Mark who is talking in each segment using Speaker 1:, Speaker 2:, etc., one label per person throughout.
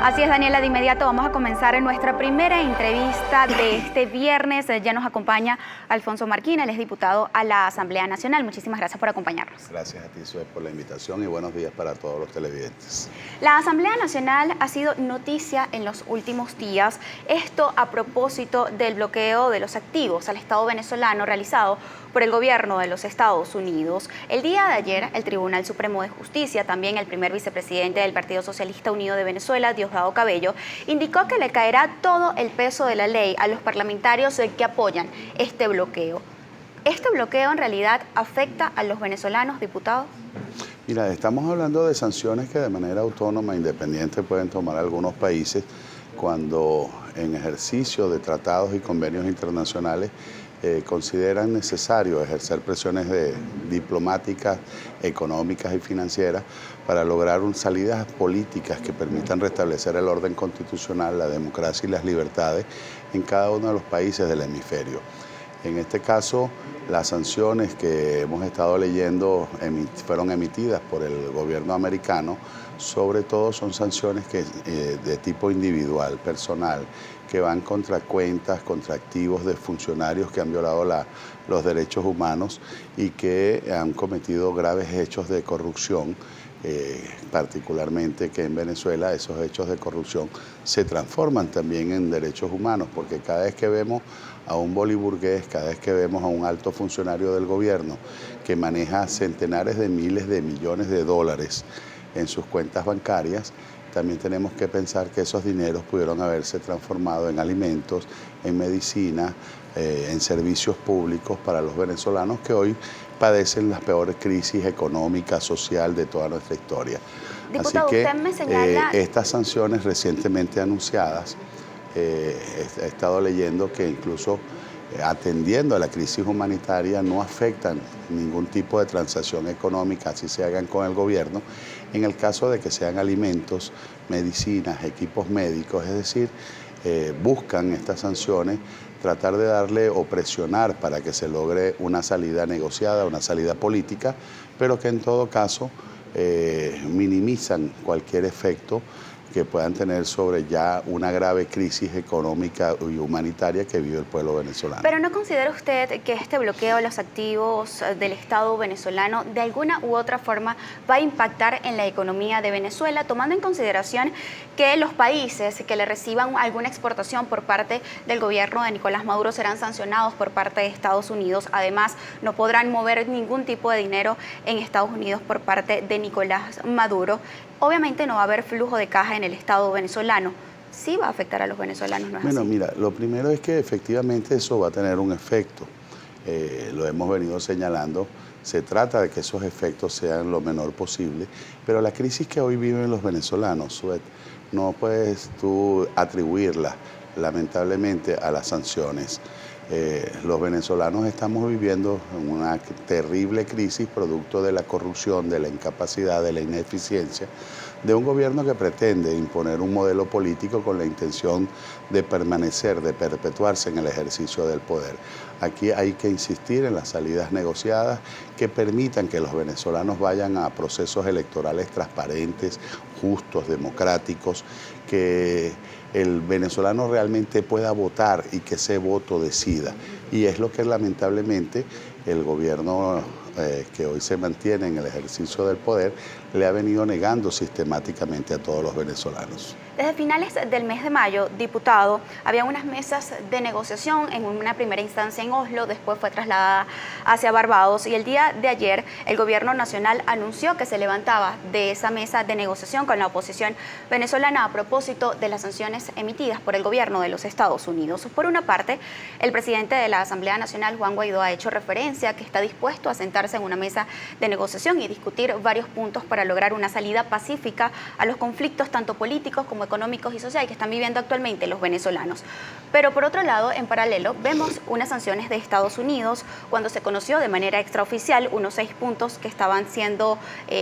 Speaker 1: Así es, Daniela, de inmediato vamos a comenzar nuestra primera entrevista de este viernes. Ya nos acompaña Alfonso Marquina, él es diputado a la Asamblea Nacional. Muchísimas gracias por acompañarnos.
Speaker 2: Gracias a ti, Sue, por la invitación y buenos días para todos los televidentes.
Speaker 1: La Asamblea Nacional ha sido noticia en los últimos días. Esto a propósito del bloqueo de los activos al Estado venezolano realizado por el gobierno de los Estados Unidos. El día de ayer, el Tribunal Supremo de Justicia, también el primer vicepresidente del Partido Socialista Unido de Venezuela, Diosdado Cabello, indicó que le caerá todo el peso de la ley a los parlamentarios que apoyan este bloqueo. ¿Este bloqueo en realidad afecta a los venezolanos, diputados?
Speaker 2: Mira, estamos hablando de sanciones que de manera autónoma e independiente pueden tomar algunos países cuando en ejercicio de tratados y convenios internacionales consideran necesario ejercer presiones diplomáticas, económicas y financieras para lograr salidas políticas que permitan restablecer el orden constitucional, la democracia y las libertades en cada uno de los países del hemisferio. En este caso, las sanciones que hemos estado leyendo fueron emitidas por el gobierno americano. Sobre todo son sanciones de tipo individual, personal, que van contra cuentas, contra activos de funcionarios que han violado los derechos humanos y que han cometido graves hechos de corrupción, particularmente que en Venezuela esos hechos de corrupción se transforman también en derechos humanos, porque cada vez que vemos a un boliburgués, cada vez que vemos a un alto funcionario del gobierno que maneja centenares de miles de millones de dólares en sus cuentas bancarias, también tenemos que pensar que esos dineros pudieron haberse transformado en alimentos, en medicina, en servicios públicos para los venezolanos que hoy padecen las peores crisis económicas, social de toda nuestra historia.
Speaker 1: Diputado,
Speaker 2: así que
Speaker 1: usted me señala...
Speaker 2: estas sanciones recientemente anunciadas, he estado leyendo que incluso atendiendo a la crisis humanitaria no afectan ningún tipo de transacción económica, así se hagan con el gobierno, en el caso de que sean alimentos, medicinas, equipos médicos, es decir, buscan estas sanciones tratar de darle o presionar para que se logre una salida negociada, una salida política, pero que en todo caso minimizan cualquier efecto que puedan tener sobre ya una grave crisis económica y humanitaria que vive el pueblo venezolano.
Speaker 1: ¿Pero no considera usted que este bloqueo de los activos del Estado venezolano de alguna u otra forma va a impactar en la economía de Venezuela, tomando en consideración que los países que le reciban alguna exportación por parte del gobierno de Nicolás Maduro serán sancionados por parte de Estados Unidos? Además, no podrán mover ningún tipo de dinero en Estados Unidos por parte de Nicolás Maduro. Obviamente no va a haber flujo de caja en el Estado venezolano. Sí va a afectar a los venezolanos, ¿no es
Speaker 2: Bueno,
Speaker 1: así?
Speaker 2: mira, lo primero es que efectivamente eso va a tener un efecto. Lo hemos venido señalando. Se trata de que esos efectos sean lo menor posible, pero la crisis que hoy viven los venezolanos, Suet, no puedes tú atribuirla lamentablemente a las sanciones. Los venezolanos estamos viviendo una terrible crisis producto de la corrupción, de la incapacidad, de la ineficiencia de un gobierno que pretende imponer un modelo político con la intención de permanecer, de perpetuarse en el ejercicio del poder. Aquí hay que insistir en las salidas negociadas que permitan que los venezolanos vayan a procesos electorales transparentes, justos, democráticos, que el venezolano realmente pueda votar y que ese voto decida. Y es lo que lamentablemente el gobierno que hoy se mantiene en el ejercicio del poder le ha venido negando sistemáticamente a todos los venezolanos.
Speaker 1: Desde finales del mes de mayo, diputado, había unas mesas de negociación en una primera instancia en Oslo, después fue trasladada hacia Barbados y el día de ayer el gobierno nacional anunció que se levantaba de esa mesa de negociación con la oposición venezolana a propósito de las sanciones emitidas por el gobierno de los Estados Unidos. Por una parte, el presidente de la Asamblea Nacional, Juan Guaidó, ha hecho referencia a que está dispuesto a sentarse en una mesa de negociación y discutir varios puntos para lograr una salida pacífica a los conflictos tanto políticos como económicos y sociales que están viviendo actualmente los venezolanos. Pero por otro lado, en paralelo, vemos unas sanciones de Estados Unidos cuando se conoció de manera extraoficial unos 6 puntos que estaban siendo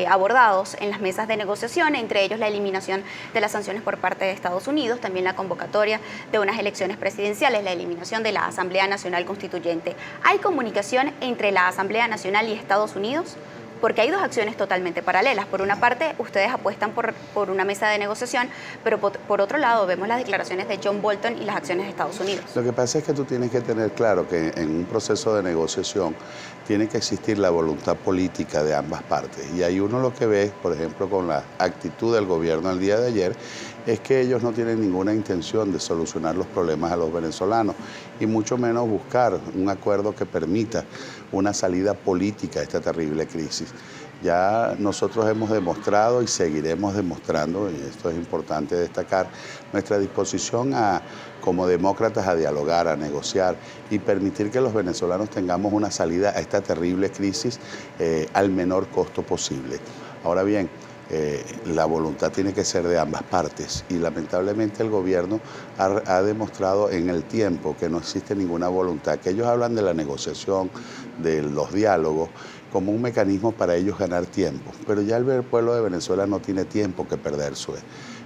Speaker 1: abordados en las mesas de negociación, entre ellos la eliminación de las sanciones por parte de Estados Unidos, también la convocatoria de unas elecciones presidenciales, la eliminación de la Asamblea Nacional Constituyente. ¿Hay comunicación entre la Asamblea Nacional y Estados Unidos? porque hay dos acciones totalmente paralelas. Por una parte, ustedes apuestan por una mesa de negociación, pero por otro lado vemos las declaraciones de John Bolton y las acciones de Estados Unidos.
Speaker 2: Lo que pasa es que tú tienes que tener claro que en un proceso de negociación tiene que existir la voluntad política de ambas partes. Y ahí uno lo que ve, por ejemplo, con la actitud del gobierno el día de ayer, es que ellos no tienen ninguna intención de solucionar los problemas a los venezolanos y mucho menos buscar un acuerdo que permita una salida política a esta terrible crisis. Ya nosotros hemos demostrado y seguiremos demostrando, y esto es importante destacar, nuestra disposición como demócratas a dialogar, a negociar y permitir que los venezolanos tengamos una salida a esta terrible crisis al menor costo posible. Ahora bien, la voluntad tiene que ser de ambas partes y lamentablemente el gobierno ha demostrado en el tiempo que no existe ninguna voluntad, que ellos hablan de la negociación, de los diálogos, como un mecanismo para ellos ganar tiempo, pero ya el pueblo de Venezuela no tiene tiempo que perder.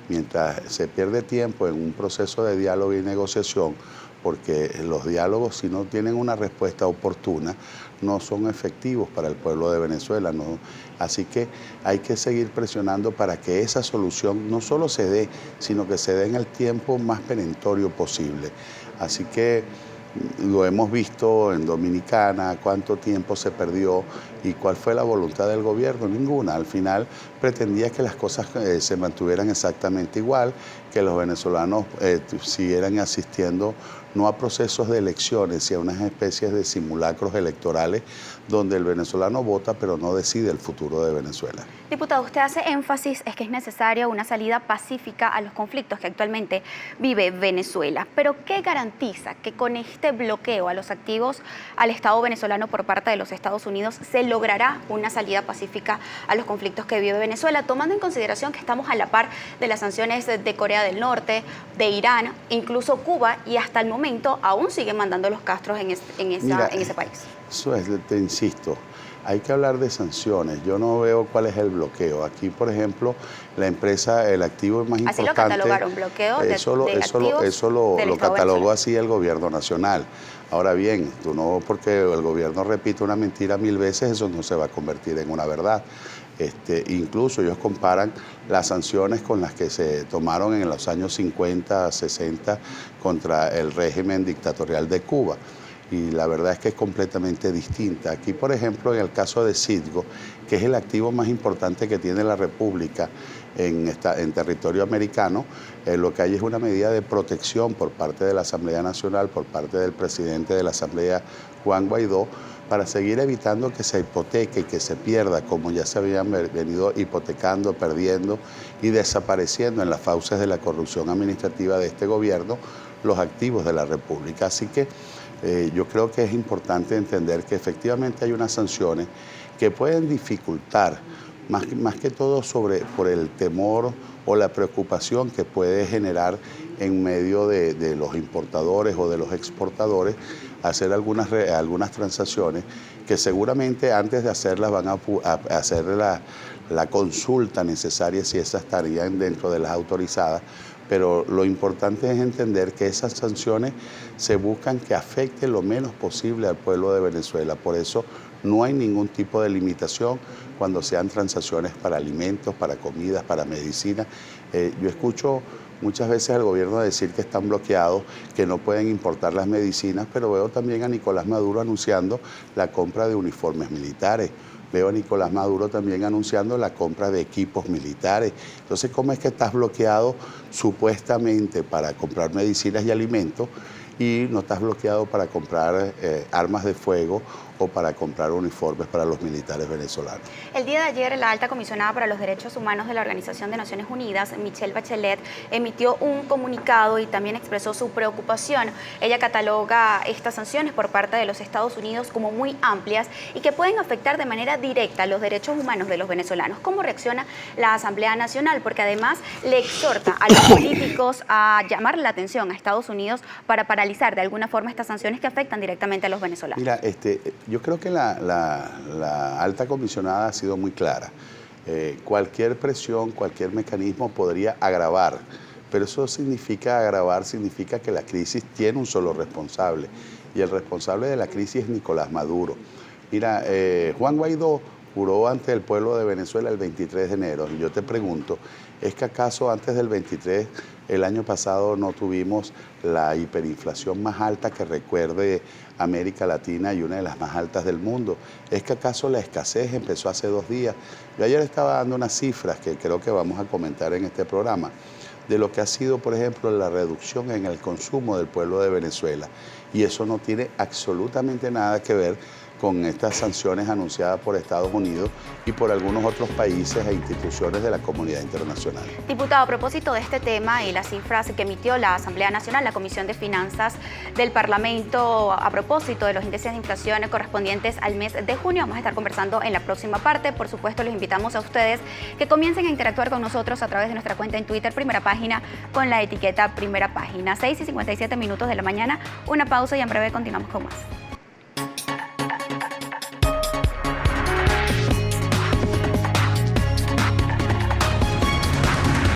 Speaker 2: Mientras se pierde tiempo en un proceso de diálogo y negociación, porque los diálogos, si no tienen una respuesta oportuna, no son efectivos para el pueblo de Venezuela. ¿No? Así que hay que seguir presionando para que esa solución no solo se dé, sino que se dé en el tiempo más perentorio posible. Así que lo hemos visto en Dominicana, cuánto tiempo se perdió y cuál fue la voluntad del gobierno, ninguna. Al final pretendía que las cosas se mantuvieran exactamente igual, que los venezolanos siguieran asistiendo no a procesos de elecciones, sino a unas especies de simulacros electorales donde el venezolano vota pero no decide el futuro de Venezuela.
Speaker 1: Diputado, usted hace énfasis en que es necesaria una salida pacífica a los conflictos que actualmente vive Venezuela. Pero ¿qué garantiza que con este bloqueo a los activos al Estado venezolano por parte de los Estados Unidos se logrará una salida pacífica a los conflictos que vive Venezuela, tomando en consideración que estamos a la par de las sanciones de Corea del Norte, de Irán, incluso Cuba, y hasta el momento aún siguen mandando los castros en ese país?
Speaker 2: Eso es, te insisto, hay que hablar de sanciones. Yo no veo cuál es el bloqueo. Aquí, por ejemplo, la empresa, el activo más importante...
Speaker 1: Así lo catalogaron, bloqueo de activos
Speaker 2: Eso lo catalogó así el gobierno nacional. Ahora bien, tú no, porque el gobierno repite una mentira 1000 veces, eso no se va a convertir en una verdad. Incluso ellos comparan las sanciones con las que se tomaron en los años 50, 60 contra el régimen dictatorial de Cuba. Y la verdad es que es completamente distinta. Aquí, por ejemplo, en el caso de Citgo, que es el activo más importante que tiene la República en territorio americano, lo que hay es una medida de protección por parte de la Asamblea Nacional, por parte del presidente de la Asamblea, Juan Guaidó, para seguir evitando que se hipoteque y que se pierda, como ya se habían venido hipotecando, perdiendo y desapareciendo en las fauces de la corrupción administrativa de este gobierno, los activos de la República. Así que yo creo que es importante entender que efectivamente hay unas sanciones que pueden dificultar, más que todo por el temor o la preocupación que puede generar en medio de los importadores o de los exportadores, hacer algunas transacciones que seguramente antes de hacerlas van a hacer la consulta necesaria si esas estarían dentro de las autorizadas. Pero lo importante es entender que esas sanciones se buscan que afecten lo menos posible al pueblo de Venezuela. Por eso no hay ningún tipo de limitación cuando sean transacciones para alimentos, para comidas, para medicinas. Yo escucho muchas veces al gobierno decir que están bloqueados, que no pueden importar las medicinas, pero veo también a Nicolás Maduro anunciando la compra de uniformes militares. Veo a Nicolás Maduro también anunciando la compra de equipos militares. Entonces, ¿cómo es que estás bloqueado supuestamente para comprar medicinas y alimentos y no estás bloqueado para comprar armas de fuego o para comprar uniformes para los militares venezolanos?
Speaker 1: El día de ayer, la alta comisionada para los derechos humanos de la Organización de Naciones Unidas, Michelle Bachelet, emitió un comunicado y también expresó su preocupación. Ella cataloga estas sanciones por parte de los Estados Unidos como muy amplias y que pueden afectar de manera directa los derechos humanos de los venezolanos. ¿Cómo reacciona la Asamblea Nacional? Porque además le exhorta a los políticos a llamar la atención a Estados Unidos para paralizar de alguna forma estas sanciones que afectan directamente a los venezolanos.
Speaker 2: Mira, yo creo que la alta comisionada ha sido muy clara. Cualquier presión, cualquier mecanismo podría agravar, pero eso significa que la crisis tiene un solo responsable, y el responsable de la crisis es Nicolás Maduro. Mira, Juan Guaidó juró ante el pueblo de Venezuela el 23 de enero. Y yo te pregunto, ¿es que acaso antes del 23, el año pasado, no tuvimos la hiperinflación más alta que recuerde América Latina y una de las más altas del mundo? ¿Es que acaso la escasez empezó hace 2 días? Yo ayer estaba dando unas cifras que creo que vamos a comentar en este programa, de lo que ha sido, por ejemplo, la reducción en el consumo del pueblo de Venezuela. Y eso no tiene absolutamente nada que ver con estas sanciones anunciadas por Estados Unidos y por algunos otros países e instituciones de la comunidad internacional.
Speaker 1: Diputado, a propósito de este tema y las cifras que emitió la Asamblea Nacional, la Comisión de Finanzas del Parlamento, a propósito de los índices de inflación correspondientes al mes de junio, vamos a estar conversando en la próxima parte. Por supuesto, les invitamos a ustedes que comiencen a interactuar con nosotros a través de nuestra cuenta en Twitter, Primera Página, con la etiqueta Primera Página. 6:57 de la mañana, una pausa y en breve continuamos con más.